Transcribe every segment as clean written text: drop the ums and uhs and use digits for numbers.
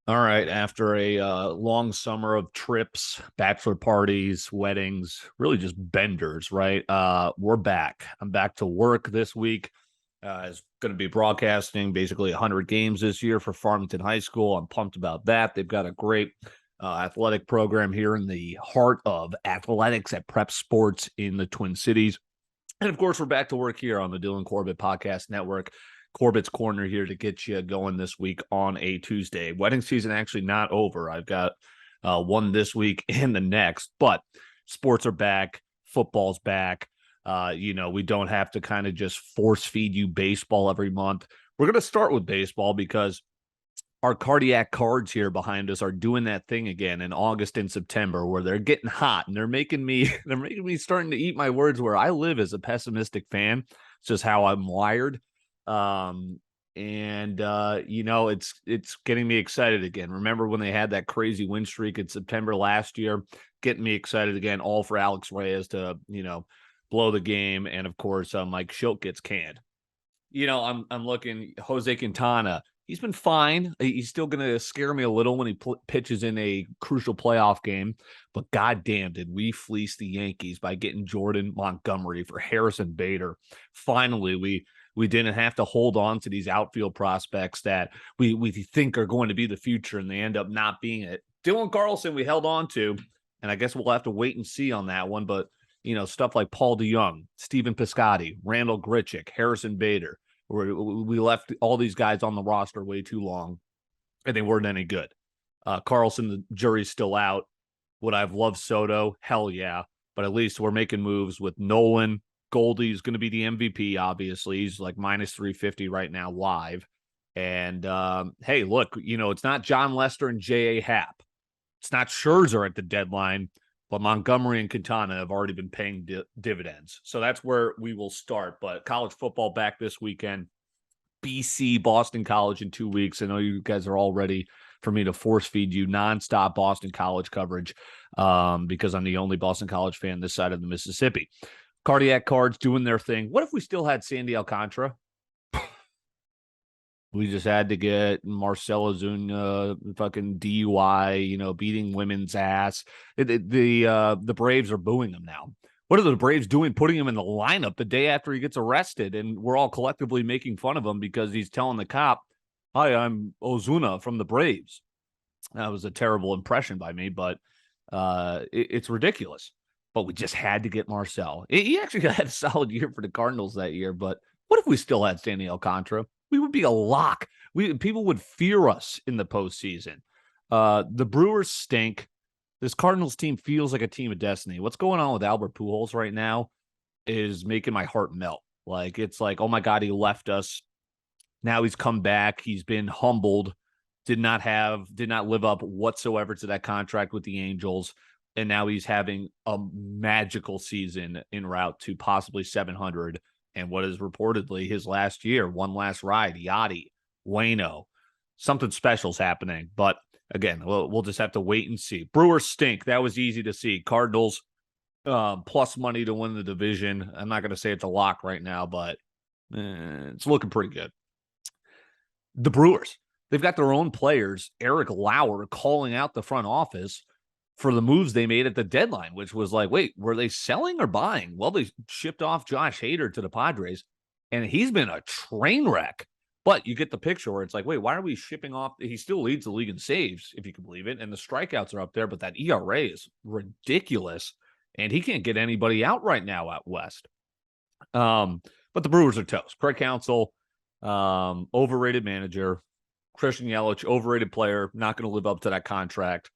All right. After a long summer of trips, bachelor parties, weddings, really just benders, right? We're back. I'm back to work this week. Is going to be broadcasting basically 100 games this year for Farmington High School. I'm pumped about that. They've got a great athletic program here in the heart of athletics at Prep Sports in the Twin Cities. And of course, we're back to work here on the Dylan Corbett Podcast Network. Corbett's Corner here to get you going this week on a Tuesday. Wedding season actually not over. I've got one this week and the next, but sports are back. Football's back. We don't have to kind of just force feed you baseball every month. We're going to start with baseball because our cardiac cards here behind us are doing that thing again in August and September where they're getting hot and they're making me starting to eat my words where I live as a pessimistic fan. It's just how I'm wired. It's getting me excited again. Remember when they had that crazy win streak in September last year, getting me excited again, all for Alex Reyes to, blow the game. And of course, Mike Schilt gets canned. I'm looking Jose Quintana. He's been fine. He's still going to scare me a little when he pitches in a crucial playoff game. But goddamn, did we fleece the Yankees by getting Jordan Montgomery for Harrison Bader? Finally, we didn't have to hold on to these outfield prospects that we think are going to be the future, and they end up not being it. Dylan Carlson we held on to, and I guess we'll have to wait and see on that one. But, stuff like Paul DeYoung, Stephen Piscotty, Randall Grichuk, Harrison Bader, we left all these guys on the roster way too long, and they weren't any good. Carlson, the jury's still out. Would I have loved Soto? Hell yeah. But at least we're making moves with Nolan. Goldie's going to be the MVP, obviously. He's like minus 350 right now live. And, hey, look, it's not John Lester and J.A. Happ. It's not Scherzer at the deadline, but Montgomery and Quintana have already been paying dividends. So that's where we will start. But college football back this weekend. BC, Boston College in 2 weeks. I know you guys are all ready for me to force feed you nonstop Boston College coverage because I'm the only Boston College fan this side of the Mississippi. Cardiac cards doing their thing. What if we still had Sandy Alcantara? We just had to get Marcelo Zuna fucking DUI, beating women's ass. The Braves are booing him now. What are the Braves doing putting him in the lineup the day after he gets arrested? And we're all collectively making fun of him because he's telling the cop, "Hi, I'm Ozuna from the Braves." That was a terrible impression by me, but it's ridiculous. But we just had to get Marcel. He actually had a solid year for the Cardinals that year, but what if we still had Sandy Alcantara? We would be a lock. People would fear us in the postseason. The Brewers stink. This Cardinals team feels like a team of destiny. What's going on with Albert Pujols right now is making my heart melt. Like, it's like, oh my God, he left us. Now he's come back. He's been humbled. Did not live up whatsoever to that contract with the Angels. And now he's having a magical season en route to possibly 700. And what is reportedly his last year, one last ride, Yachty, Wayno. Something special's happening. But again, we'll just have to wait and see. Brewers stink. That was easy to see. Cardinals plus money to win the division. I'm not going to say it's a lock right now, but it's looking pretty good. The Brewers, they've got their own players. Eric Lauer calling out the front office for the moves they made at the deadline, which was like, wait, were they selling or buying? Well, they shipped off Josh Hader to the Padres, and he's been a train wreck. But you get the picture where it's like, wait, why are we shipping off? He still leads the league in saves, if you can believe it, and the strikeouts are up there, but that ERA is ridiculous, and he can't get anybody out right now out west. But the Brewers are toast. Craig Counsell, overrated manager. Christian Yelich, overrated player, not going to live up to that contract.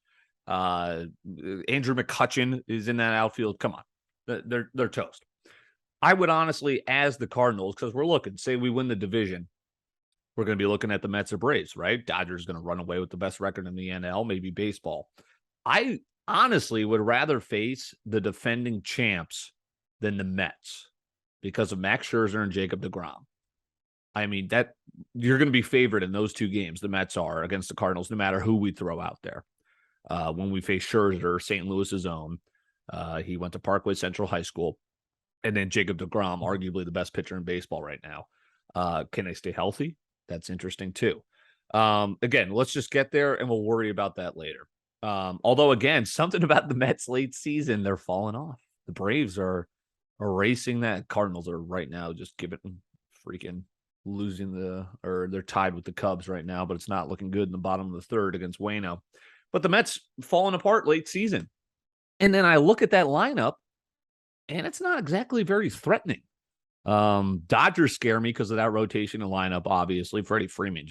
Andrew McCutchen is in that outfield. Come on, they're toast. I would honestly, as the Cardinals, because we're looking, say we win the division, we're going to be looking at the Mets or Braves, right? Dodgers going to run away with the best record in the NL, maybe baseball. I honestly would rather face the defending champs than the Mets because of Max Scherzer and Jacob deGrom. I mean, that you're going to be favored in those two games. The Mets are against the Cardinals, no matter who we throw out there. When we face Scherzer, St. Louis's own, he went to Parkway Central High School, and then Jacob deGrom, arguably the best pitcher in baseball right now. Can they stay healthy? That's interesting too. Again, let's just get there and we'll worry about that later. Although, again, something about the Mets late season, they're falling off. The Braves are erasing that. Cardinals are right now just giving freaking losing or they're tied with the Cubs right now, but it's not looking good in the bottom of the third against Wayno. But the Mets falling apart late season. And then I look at that lineup, and it's not exactly very threatening. Dodgers scare me because of that rotation and lineup, obviously. Freddie Freeman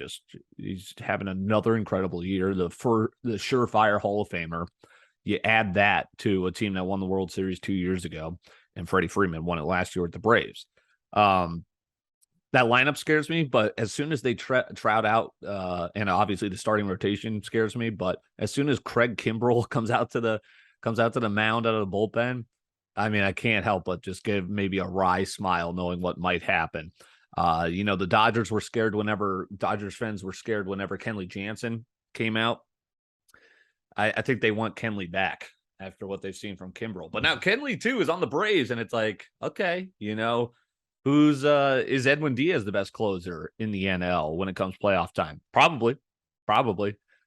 he's having another incredible year. The surefire Hall of Famer. You add that to a team that won the World Series 2 years ago, and Freddie Freeman won it last year with the Braves. That lineup scares me, but as soon as they trout out, and obviously the starting rotation scares me, but as soon as Craig Kimbrell comes out to the mound out of the bullpen, I mean, I can't help but just give maybe a wry smile knowing what might happen. The Dodgers fans were scared whenever Kenley Jansen came out. I think they want Kenley back after what they've seen from Kimbrell. But now Kenley, too, is on the Braves, and it's like, okay, is Edwin Diaz the best closer in the NL when it comes playoff time? Probably.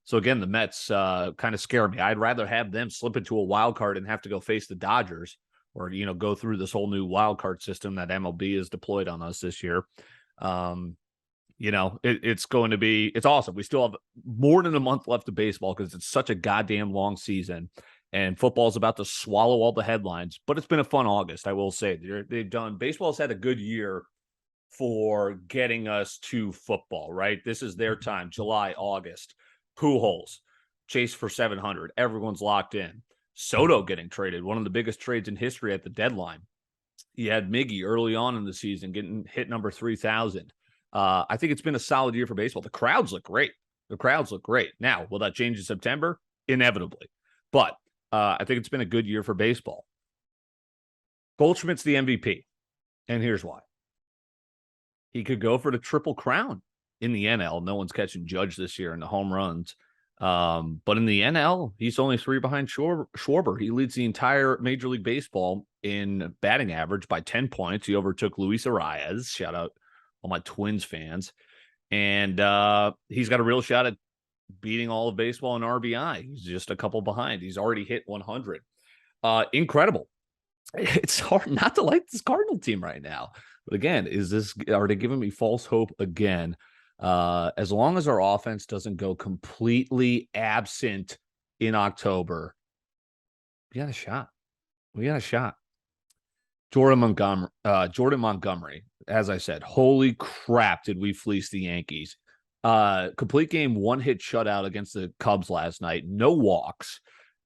So, again, the Mets kind of scare me. I'd rather have them slip into a wild card and have to go face the Dodgers or, go through this whole new wild card system that MLB has deployed on us this year. It's awesome. We still have more than a month left of baseball because it's such a goddamn long season. And football's about to swallow all the headlines. But it's been a fun August, I will say. Baseball's had a good year for getting us to football, right? This is their time, July, August. Pujols, chase for 700. Everyone's locked in. Soto getting traded, one of the biggest trades in history at the deadline. You had Miggy early on in the season getting hit number 3,000. I think it's been a solid year for baseball. The crowds look great. Now, will that change in September? Inevitably. But I think it's been a good year for baseball. Goldschmidt's the MVP, and here's why. He could go for the Triple Crown in the NL. No one's catching Judge this year in the home runs. But in the NL, he's only 3 behind Schwarber. He leads the entire Major League Baseball in batting average by 10 points. He overtook Luis Arias. Shout out all my Twins fans. And he's got a real shot at beating all of baseball in RBI. He's just a couple behind. He's already hit 100. Incredible. It's hard not to like this Cardinal team right now. But again, are they giving me false hope again? As long as our offense doesn't go completely absent in October, we got a shot. Jordan Montgomery, as I said, holy crap, did we fleece the Yankees? Complete game, 1-hit shutout against the Cubs last night. No walks.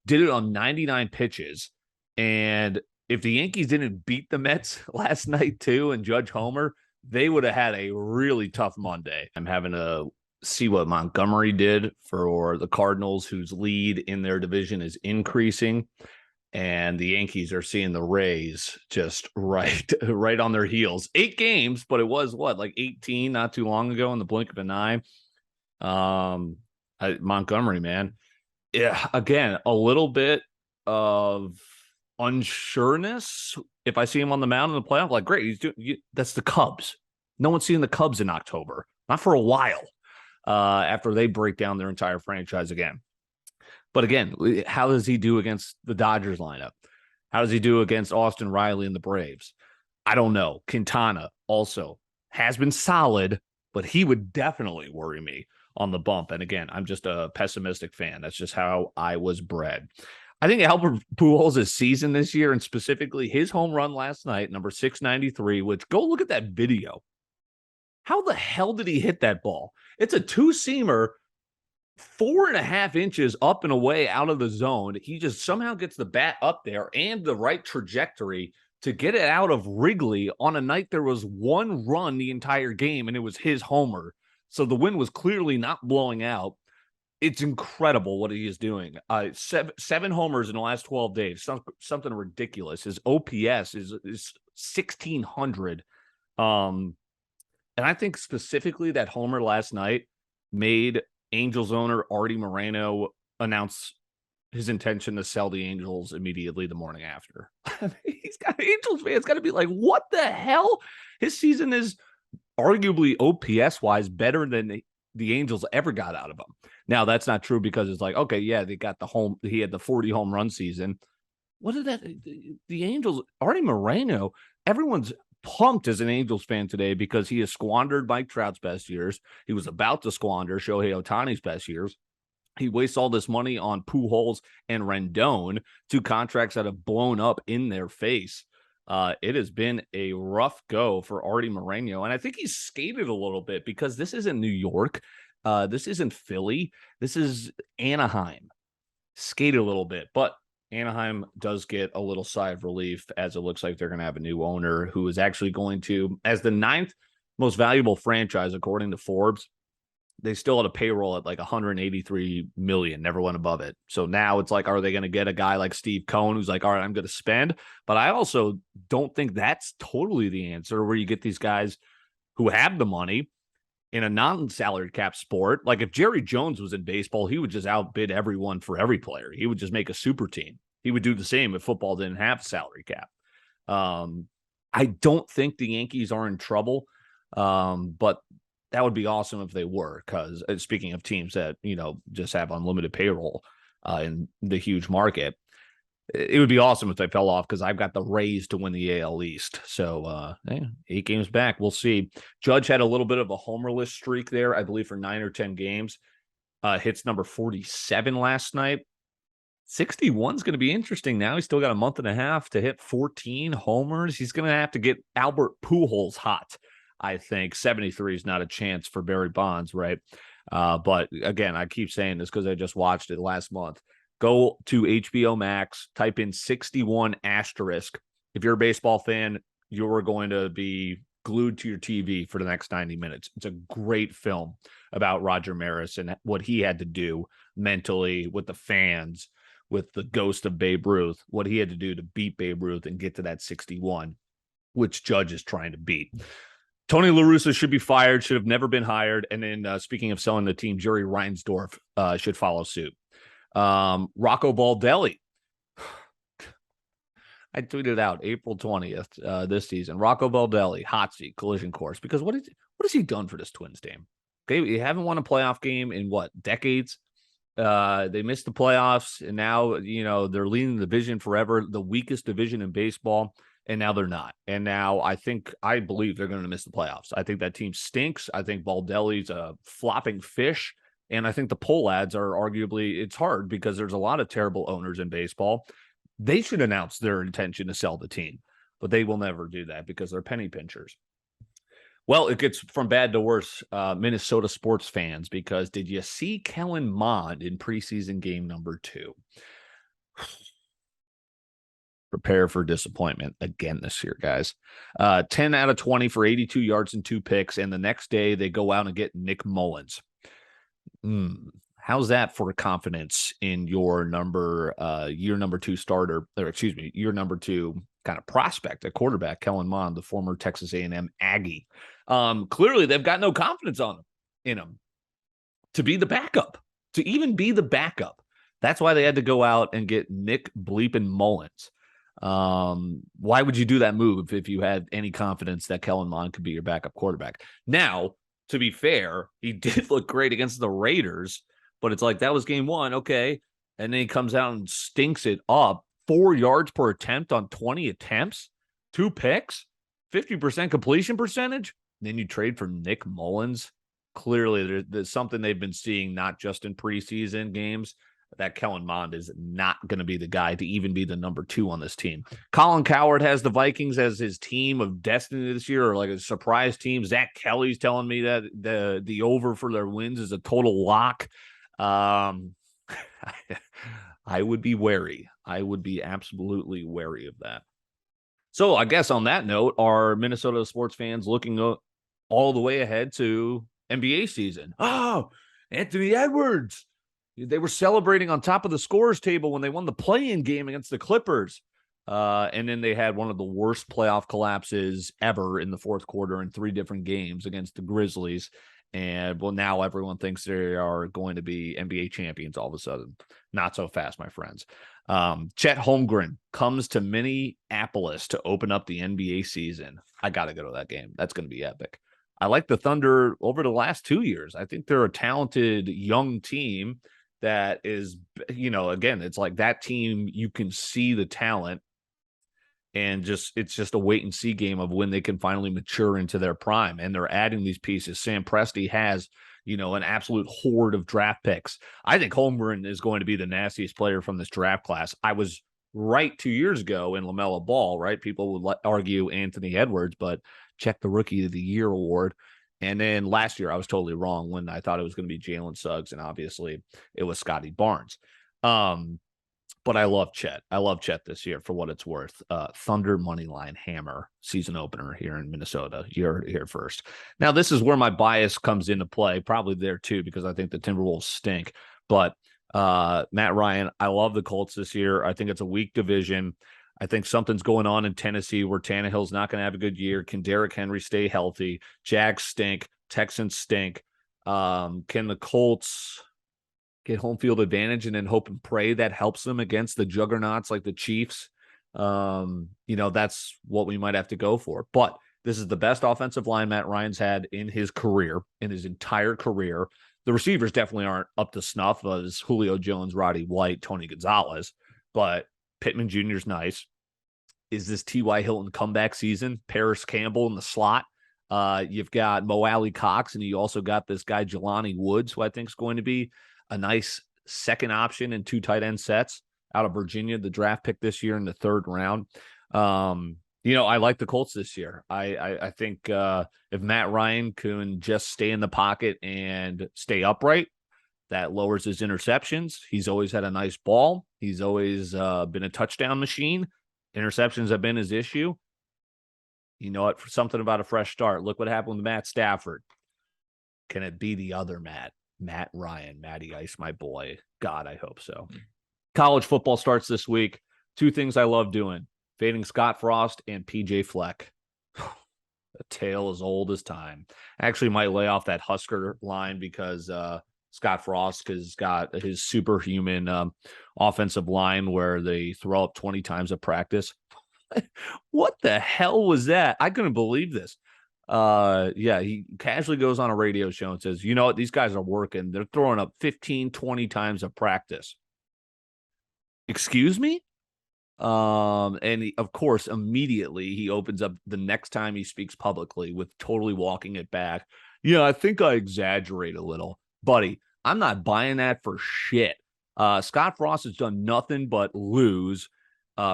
Did it on 99 pitches. And if the Yankees didn't beat the Mets last night too and Judge Homer, they would have had a really tough Monday. I'm having to see what Montgomery did for the Cardinals, whose lead in their division is increasing. And the Yankees are seeing the Rays just right on their heels. 8 games, but it was like 18 not too long ago in the blink of an eye. Montgomery, man. Yeah, again, a little bit of unsureness. If I see him on the mound in the playoff, like, great, that's the Cubs. No one's seeing the Cubs in October. Not for a while. After they break down their entire franchise again. But again, how does he do against the Dodgers lineup? How does he do against Austin Riley and the Braves? I don't know. Quintana also has been solid, but he would definitely worry me on the bump. And again, I'm just a pessimistic fan. That's just how I was bred. I think Albert Pujols' season this year, and specifically his home run last night, number 693, which go look at that video. How the hell did he hit that ball? It's a 2-seamer 4.5 inches up and away out of the zone. He just somehow gets the bat up there and the right trajectory to get it out of Wrigley on a night there was 1 run the entire game, and it was his homer. So the wind was clearly not blowing out. It's incredible what he is doing. 7 homers in the last 12 days, something ridiculous. His OPS is 1,600. And I think specifically that homer last night made Angels owner Artie Moreno announce his intention to sell the Angels immediately the morning after. He's got Angels fans got to be like, what the hell? His season is arguably OPS wise better than the Angels ever got out of him. Now, that's not true because it's like, okay, yeah, they got he had the 40 home run season. What did that, the Angels, Artie Moreno, everyone's pumped as an Angels fan today because he has squandered Mike Trout's best years. He was about to squander Shohei Ohtani's best years. He wastes all this money on Pujols and Rendon, two contracts that have blown up in their face. It has been a rough go for Artie Moreno, and I think he's skated a little bit because this isn't New York. This isn't Philly. This is Anaheim. Skated a little bit, but Anaheim does get a little sigh of relief as it looks like they're going to have a new owner who is actually going to, as the ninth most valuable franchise, according to Forbes, they still had a payroll at like 183 million, never went above it. So now it's like, are they going to get a guy like Steve Cohen who's like, all right, I'm going to spend? But I also don't think that's totally the answer, where you get these guys who have the money in a non-salary cap sport. Like if Jerry Jones was in baseball, he would just outbid everyone for every player. He would just make a super team. He would do the same if football didn't have salary cap. I don't think the Yankees are in trouble, but that would be awesome if they were, because speaking of teams that, just have unlimited payroll in the huge market, it would be awesome if they fell off, because I've got the Rays to win the AL East. So 8 games back. We'll see. Judge had a little bit of a homerless streak there, I believe, for 9 or 10 games. Hits number 47 last night. 61 is going to be interesting now. He's still got a month and a half to hit 14 homers. He's going to have to get Albert Pujols hot, I think. 73 is not a chance for Barry Bonds, right? But again, I keep saying this because I just watched it last month. Go to HBO Max, type in 61 asterisk. If you're a baseball fan, you're going to be glued to your TV for the next 90 minutes. It's a great film about Roger Maris and what he had to do mentally with the fans, with the ghost of Babe Ruth, what he had to do to beat Babe Ruth and get to that 61, which Judge is trying to beat. Tony La Russa should be fired, should have never been hired. And then speaking of selling the team, Jerry Reinsdorf should follow suit. Rocco Baldelli. I tweeted out April 20th this season. Rocco Baldelli, hot seat, collision course. Because what has he done for this Twins team? Okay, you haven't won a playoff game in decades? They missed the playoffs, and now they're leading the division forever, the weakest division in baseball, and now they're not. And now I believe they're going to miss the playoffs. I think that team stinks. I think Baldelli's a flopping fish. And I think the poll ads are arguably, it's hard because there's a lot of terrible owners in baseball. They should announce their intention to sell the team, but they will never do that because they're penny pinchers. Well, it gets from bad to worse, Minnesota sports fans, because did you see Kellen Mond in preseason game number 2? Prepare for disappointment again this year, guys. 10 out of 20 for 82 yards and 2 picks, and the next day they go out and get Nick Mullins. How's that for confidence in your year number 2 starter, or excuse me, year number 2 kind of prospect at quarterback, Kellen Mond, the former Texas A&M Aggie? Clearly they've got no confidence in him to be the backup, to even be the backup. That's why they had to go out and get Nick bleeping Mullins. Why would you do that move if you had any confidence that Kellen Mond could be your backup quarterback? Now, to be fair, he did look great against the Raiders, but it's like that was game 1, okay, and then he comes out and stinks it up. 4 yards per attempt on 20 attempts, 2 picks, 50% completion percentage. Then you trade for Nick Mullins. Clearly, there's something they've been seeing, not just in preseason games, that Kellen Mond is not going to be the guy to even be the number 2 on this team. Colin Cowherd has the Vikings as his team of destiny this year, or like a surprise team. Zach Kelly's telling me that the over for their wins is a total lock. I would be wary. I would be absolutely wary of that. So I guess on that note, are Minnesota sports fans looking all the way ahead to NBA season? Oh, Anthony Edwards. They were celebrating on top of the scorers table when they won the play-in game against the Clippers. And then they had one of the worst playoff collapses ever in the fourth quarter in 3 different games against the Grizzlies. And well, now everyone thinks they are going to be NBA champions all of a sudden. Not so fast, my friends. Chet Holmgren comes to Minneapolis to open up the NBA season. I got to go to that game. That's going to be epic. I like the Thunder over the last 2 years. I think they're a talented young team that is, again, it's like that team, you can see the talent, and it's just a wait and see game of when they can finally mature into their prime. And they're adding these pieces. Sam Presti has, an absolute horde of draft picks. I think Holmgren is going to be the nastiest player from this draft class. I was right 2 years ago in LaMelo Ball, right? People would argue Anthony Edwards, but check the Rookie of the Year award. And then last year, I was totally wrong when I thought it was going to be Jalen Suggs, and obviously it was Scotty Barnes. But I love Chet. I love Chet this year for what it's worth. Thunder moneyline hammer season opener here in Minnesota. You're here first. Now, this is where my bias comes into play, probably there too, because I think the Timberwolves stink. But Matt Ryan, I love the Colts this year. I think it's a weak division. I think something's going on in Tennessee where Tannehill's not going to have a good year. Can Derrick Henry stay healthy? Jags stink. Texans stink. Can the Colts get home field advantage and then hope and pray that helps them against the juggernauts like the Chiefs? That's what we might have to go for. But this is the best offensive line Matt Ryan's had in his career, in his entire career. The receivers definitely aren't up to snuff as Julio Jones, Roddy White, Tony Gonzalez, but Pittman Jr. is nice. Is this T.Y. Hilton comeback season? Paris Campbell in the slot. You've got Mo Alley Cox, and you also got this guy Jelani Woods, who I think is going to be a nice second option in 2 tight end sets out of Virginia, the draft pick this year in the 3rd round. I like the Colts this year. I think if Matt Ryan can just stay in the pocket and stay upright, that lowers his interceptions. He's always had a nice ball. He's always been a touchdown machine. Interceptions have been his issue. You know what? For something about a fresh start. Look what happened with Matt Stafford. Can it be the other Matt? Matt Ryan, Matty Ice, my boy. God, I hope so. College football starts this week. 2 things I love doing: fading Scott Frost and PJ Fleck. A tale as old as time. I actually might lay off that Husker line because Scott Frost has got his superhuman offensive line where they throw up 20 times at practice. What the hell was that? I couldn't believe this. He casually goes on a radio show and says, you know what, these guys are working. They're throwing up 15, 20 times at practice. Excuse me? Of course, immediately he opens up the next time he speaks publicly with totally walking it back. Yeah, I think I exaggerate a little. Buddy, I'm not buying that for shit. Scott Frost has done nothing but lose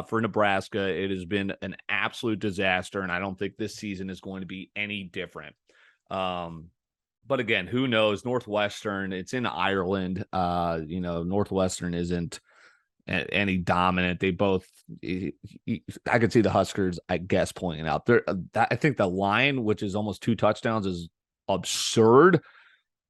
for Nebraska. It has been an absolute disaster, and I don't think this season is going to be any different. But again, who knows? Northwestern, it's in Ireland. Northwestern isn't any dominant. They both, I could see the Huskers, I guess, pointing out there. I think the line, which is almost 2 touchdowns, is absurd.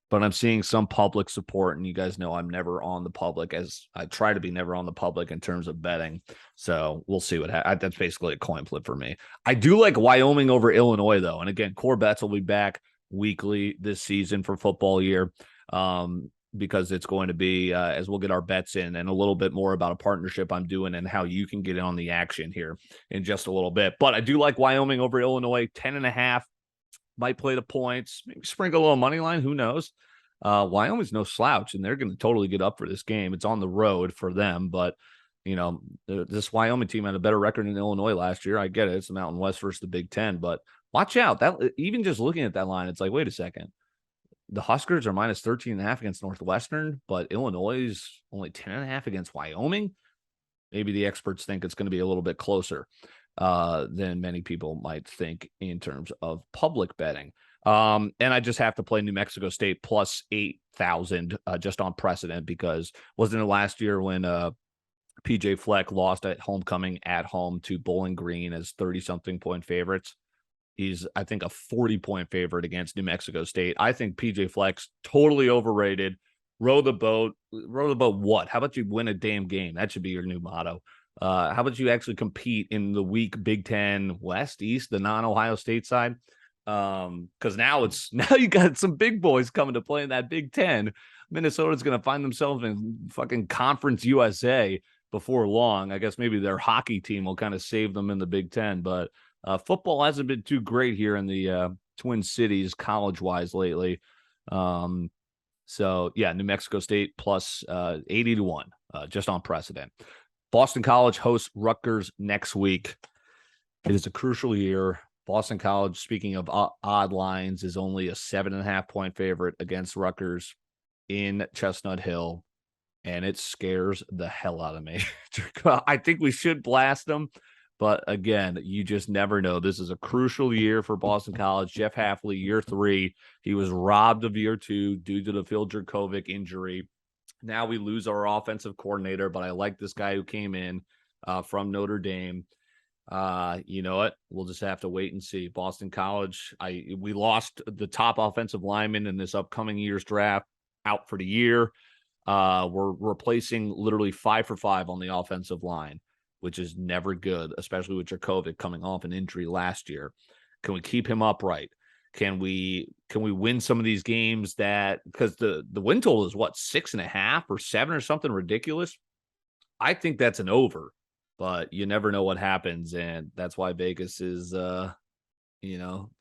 But I'm seeing some public support, and you guys know I'm never on the public, as I try to be never on the public in terms of betting. So we'll see what happens. That's basically a coin flip for me. I do like Wyoming over Illinois, though. And again, Corbett will be back weekly this season for football year because it's going to be, as we'll get our bets in, and a little bit more about a partnership I'm doing and how you can get in on the action here in just a little bit. But I do like Wyoming over Illinois, 10.5. Might play the points, maybe sprinkle a little money line. Who knows? Wyoming's no slouch, and they're going to totally get up for this game. It's on the road for them, but this Wyoming team had a better record than Illinois last year. I get it; it's the Mountain West versus the Big Ten, but watch out. That even just looking at that line, it's like, wait a second. The Huskers are minus 13.5 against Northwestern, but Illinois is only 10.5 against Wyoming. Maybe the experts think it's going to be a little bit closer than many people might think in terms of public betting. And I just have to play New Mexico State plus 8,000 just on precedent, because wasn't it last year when PJ Fleck lost at homecoming at home to Bowling Green as 30-something point favorites? He's, I think, a 40-point favorite against New Mexico State. I think PJ Fleck's totally overrated. Row the boat. Row the boat what? How about you win a damn game? That should be your new motto. How about you actually compete in the weak Big Ten West, East, the non-Ohio State side? Because now you got some big boys coming to play in that Big Ten. Minnesota's going to find themselves in fucking Conference USA before long. I guess maybe their hockey team will kind of save them in the Big Ten, but football hasn't been too great here in the Twin Cities college-wise lately. So, yeah, New Mexico State plus 80 to 1, just on precedent. Boston College hosts Rutgers next week. It is a crucial year. Boston College, speaking of odd lines, is only a 7.5-point favorite against Rutgers in Chestnut Hill, and it scares the hell out of me. I think we should blast them, but again, you just never know. This is a crucial year for Boston College. Jeff Hafley, year 3, he was robbed of year 2 due to the Phil Jurkovec injury. Now we lose our offensive coordinator, but I like this guy who came in from Notre Dame. You know what? We'll just have to wait and see. Boston College, we lost the top offensive lineman in this upcoming year's draft, out for the year. We're replacing literally 5 for 5 on the offensive line, which is never good, especially with Jurkovec coming off an injury last year. Can we keep him upright? Can we win some of these games that, because the win total is what, 6.5 or 7 or something ridiculous? I think that's an over, but you never know what happens, and that's why Vegas is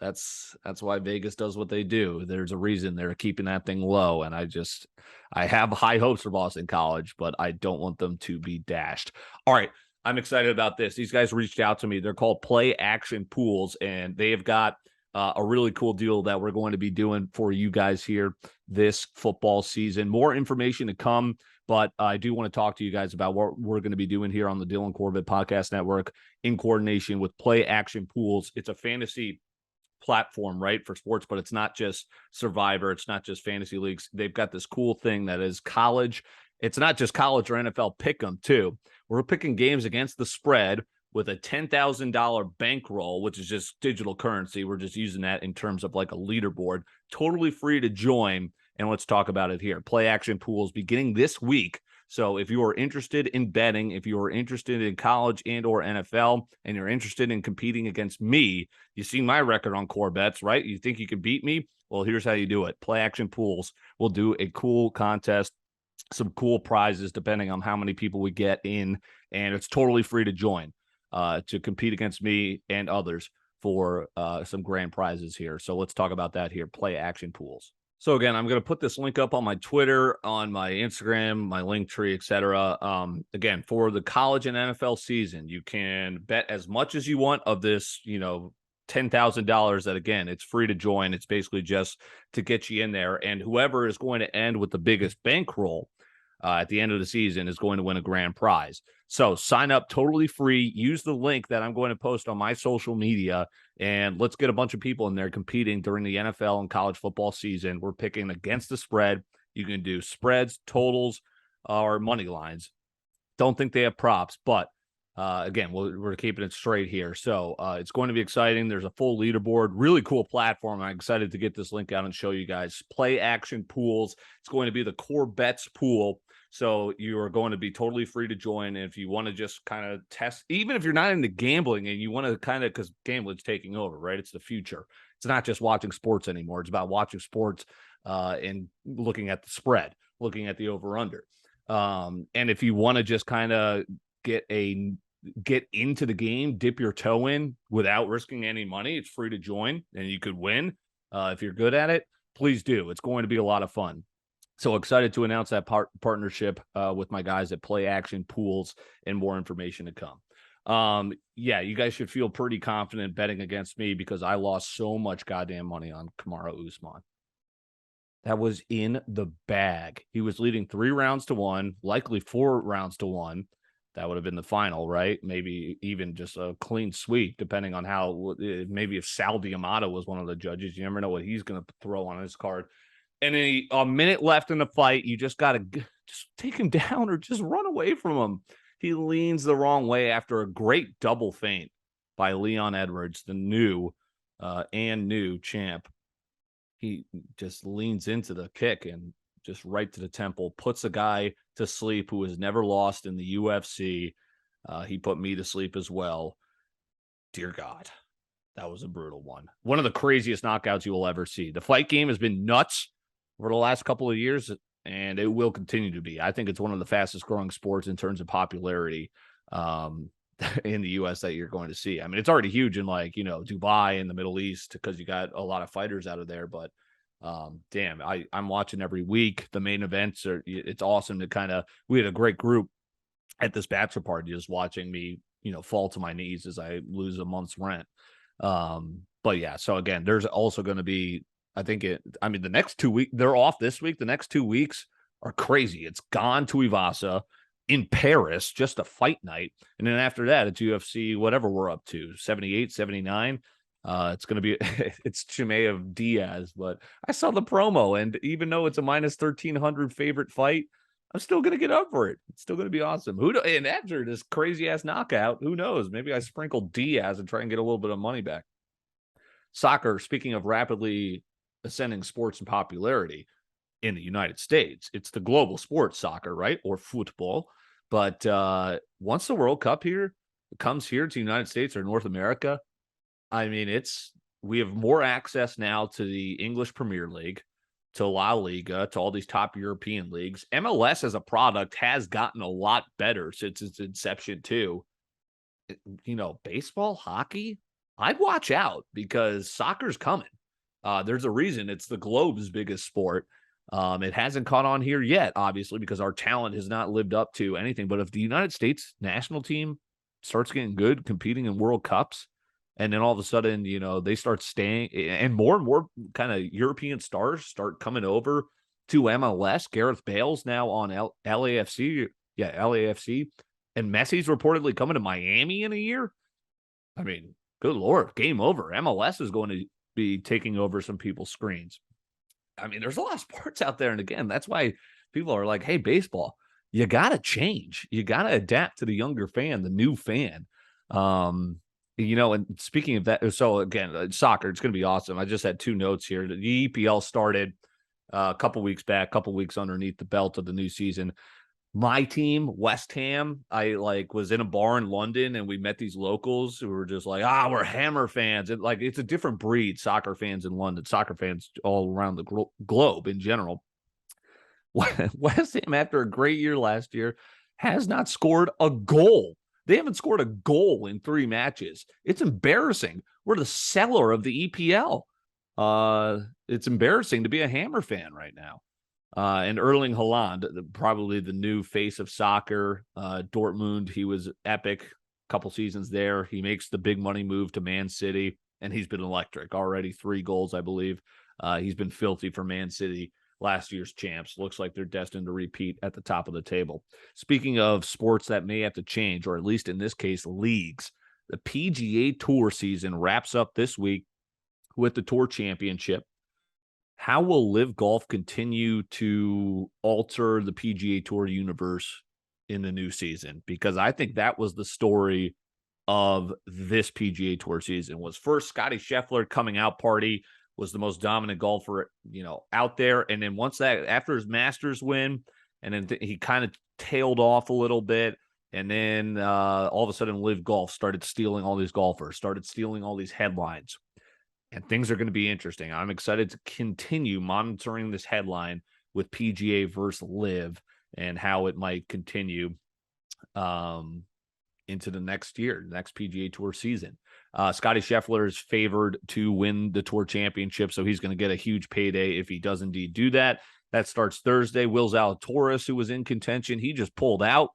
that's why Vegas does what they do. There's a reason they're keeping that thing low, and I have high hopes for Boston College, but I don't want them to be dashed. All right, I'm excited about this. These guys reached out to me. They're called Play Action Pools, and they have got a really cool deal that we're going to be doing for you guys here this football season. More information to come, but I do want to talk to you guys about what we're going to be doing here on the Dylan Corbett Podcast Network in coordination with Play Action Pools. It's a fantasy platform, right, for sports, but it's not just Survivor. It's not just fantasy leagues. They've got this cool thing that is college. It's not just college or NFL pick 'em too. We're picking games against the spread with a $10,000 bankroll, which is just digital currency. We're just using that in terms of like a leaderboard. Totally free to join. And let's talk about it here. Play Action Pools beginning this week. So if you are interested in betting, if you are interested in college and or NFL, and you're interested in competing against me, you see my record on Corbets, right? You think you can beat me? Well, here's how you do it. Play Action Pools will do a cool contest, some cool prizes depending on how many people we get in, and it's totally free to join to compete against me and others for some grand prizes here. So let's talk about that here. Play Action Pools. So again, I'm going to put this link up on my Twitter, on my Instagram, my Linktree, etc. Again, for the college and NFL season, you can bet as much as you want of this, $10,000 that, again, it's free to join. It's basically just to get you in there. And whoever is going to end with the biggest bankroll at the end of the season is going to win a grand prize. So sign up totally free. Use the link that I'm going to post on my social media, and let's get a bunch of people in there competing during the NFL and college football season. We're picking against the spread. You can do spreads, totals, or money lines. Don't think they have props, but again, we're keeping it straight here. So it's going to be exciting. There's a full leaderboard, really cool platform. I'm excited to get this link out and show you guys. Play Action Pools. It's going to be the Corbet's pool. So you are going to be totally free to join. And if you want to just kind of test, even if you're not into gambling and you want to kind of, because gambling's taking over, right? It's the future. It's not just watching sports anymore. It's about watching sports and looking at the spread, looking at the over-under. And if you want to just kind of get into the game, dip your toe in without risking any money, it's free to join and you could win. If you're good at it, please do. It's going to be a lot of fun. So excited to announce that partnership with my guys at Play Action Pools, and more information to come. Yeah, you guys should feel pretty confident betting against me because I lost so much goddamn money on Kamaru Usman. That was in the bag. He was leading 3 rounds to 1, likely 4 rounds to 1. That would have been the final, right? Maybe even just a clean sweep, depending on how, maybe if Sal Diamato was one of the judges. You never know what he's going to throw on his card. And then a minute left in the fight, you just got to just take him down or just run away from him. He leans the wrong way after a great double feint by Leon Edwards, the new champ. He just leans into the kick and just right to the temple, puts a guy to sleep who has never lost in the UFC. He put me to sleep as well. Dear God, that was a brutal one. One of the craziest knockouts you will ever see. The fight game has been nuts over the last couple of years, and it will continue to be. I think it's one of the fastest growing sports in terms of popularity. in the U.S. that you're going to see. I mean, it's already huge in like, Dubai and the Middle East because you got a lot of fighters out of there. But damn, I'm watching every week. The main events it's awesome to we had a great group at this bachelor party just watching me, fall to my knees as I lose a month's rent. But yeah, so again, there's also going to be, the next 2 weeks, they're off this week. The next 2 weeks are crazy. It's gone to Ivasa in Paris, just a fight night. And then after that, it's UFC, whatever we're up to, 78, 79. It's going to be, it's Chimaev Diaz, but I saw the promo. And even though it's a minus 1,300 favorite fight, I'm still going to get up for it. It's still going to be awesome. And after this crazy ass knockout, who knows? Maybe I sprinkle Diaz and try and get a little bit of money back. Soccer, speaking of rapidly ascending sports in popularity in the United States, it's the global sport, soccer, right? Or football. But once the World Cup comes here to the United States or North America, I mean, we have more access now to the English Premier League, to La Liga, to all these top European leagues. MLS as a product has gotten a lot better since its inception too. Baseball, hockey, I'd watch out because soccer's coming. There's a reason it's the globe's biggest sport. It hasn't caught on here yet, obviously, because our talent has not lived up to anything. But if the United States national team starts getting good, competing in World Cups, and then all of a sudden, they start staying, and more kind of European stars start coming over to MLS. Gareth Bale's now on LAFC. Yeah, LAFC. And Messi's reportedly coming to Miami in a year. I mean, good Lord, game over. MLS is going to be taking over some people's screens. I mean, there's a lot of sports out there. And again, that's why people are like, hey, baseball, you got to change. You got to adapt to the younger fan, the new fan. And speaking of that, so again, soccer, it's going to be awesome. I just had 2 notes here. The EPL started a couple weeks back, couple weeks underneath the belt of the new season. My team, West Ham, I was in a bar in London and we met these locals who were just like, we're Hammer fans. And it's a different breed, soccer fans in London, soccer fans all around the globe in general. West Ham, after a great year last year, has not scored a goal. They haven't scored a goal in 3 matches. It's embarrassing. We're the seller of the EPL. It's embarrassing to be a Hammer fan right now. And Erling Haaland, probably the new face of soccer. Dortmund, he was epic a couple seasons there. He makes the big money move to Man City, and he's been electric. Already 3 goals, I believe. He's been filthy for Man City. Last year's champs. Looks like they're destined to repeat at the top of the table. Speaking of sports that may have to change, or at least in this case, leagues, the PGA Tour season wraps up this week with the Tour Championship. How will LIV Golf continue to alter the PGA Tour universe in the new season? Because I think that was the story of this PGA Tour season. Was first Scotty Scheffler coming out party, was the most dominant golfer, out there. And then after his Masters win, and then he kind of tailed off a little bit. And then all of a sudden, LIV Golf started stealing all these golfers, started stealing all these headlines. And things are going to be interesting. I'm excited to continue monitoring this headline with PGA versus LIV and how it might continue into the next year, the next PGA Tour season. Scotty Scheffler is favored to win the Tour Championship, so he's going to get a huge payday if he does indeed do that. That starts Thursday. Will Zalatoris, who was in contention, he just pulled out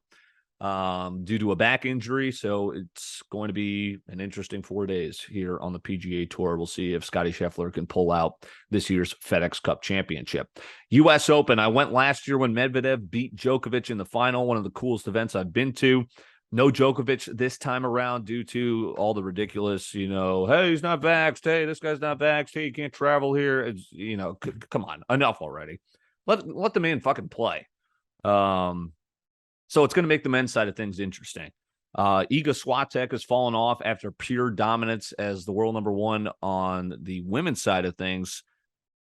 due to a back injury, so it's going to be an interesting 4 days here on the PGA Tour. We'll see if Scotty Scheffler can pull out this year's FedEx Cup Championship. U.S. Open, I went last year when Medvedev beat Djokovic in the final, one of the coolest events I've been to. No Djokovic this time around due to all the ridiculous, hey, he's not vaxxed. Hey, this guy's not vaxxed. Hey, you can't travel here. It's, come on, enough already. Let the man fucking play. So it's going to make the men's side of things interesting. Iga Swiatek has fallen off after pure dominance as the world number 1 on the women's side of things.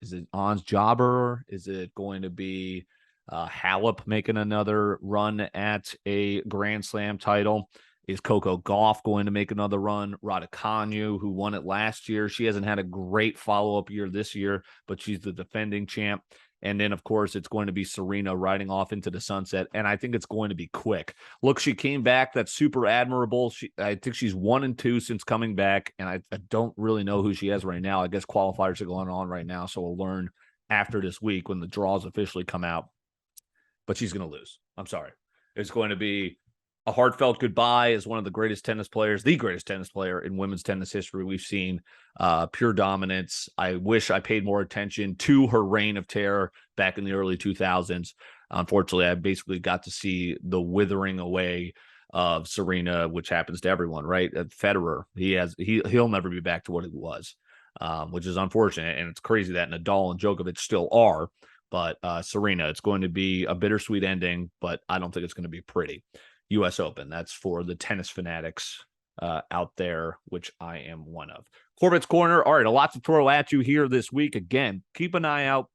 Is it Ons Jabeur? Is it going to be Halep making another run at a Grand Slam title? Is Coco Gauff going to make another run? Raducanu, who won it last year, she hasn't had a great follow-up year this year, but she's the defending champ. And then, of course, it's going to be Serena riding off into the sunset. And I think it's going to be quick. Look, she came back. That's super admirable. I think she's 1-2 since coming back. And I don't really know who she has right now. I guess qualifiers are going on right now. So we'll learn after this week when the draws officially come out. But she's going to lose. I'm sorry. It's going to be a heartfelt goodbye as one of the greatest tennis players, the greatest tennis player in women's tennis history we've seen. Pure dominance. I wish I paid more attention to her reign of terror back in the early 2000s. Unfortunately, I basically got to see the withering away of Serena, which happens to everyone, right? Federer, he'll never be back to what he was, which is unfortunate. And it's crazy that Nadal and Djokovic still are. But Serena, it's going to be a bittersweet ending, but I don't think it's going to be pretty. U.S. Open. That's for the tennis fanatics out there, which I am one of. Corbet's Corner. All right, a lot to throw at you here this week. Again, keep an eye out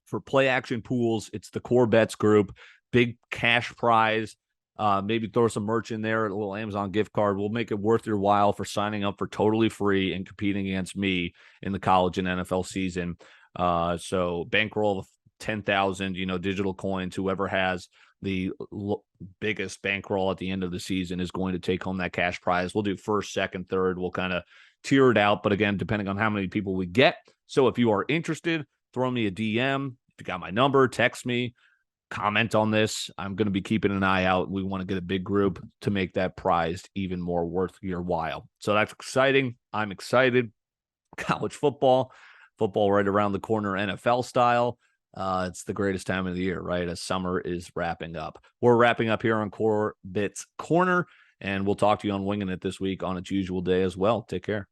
for play action pools. It's the Corbet's group. Big cash prize. Maybe throw some merch in there, a little Amazon gift card. We'll make it worth your while for signing up for totally free and competing against me in the college and NFL season. So bankroll 10,000, digital coins. Whoever has the biggest bankroll at the end of the season is going to take home that cash prize. We'll do first, second, third. We'll kind of tier it out. But again, depending on how many people we get. So if you are interested, throw me a DM. If you got my number, text me, comment on this. I'm going to be keeping an eye out. We want to get a big group to make that prize even more worth your while. So that's exciting. I'm excited. College football right around the corner, NFL style. It's the greatest time of the year, right? As summer is wrapping up. We're wrapping up here on Corbet's Corner, and we'll talk to you on Winging It this week on its usual day as well. Take care.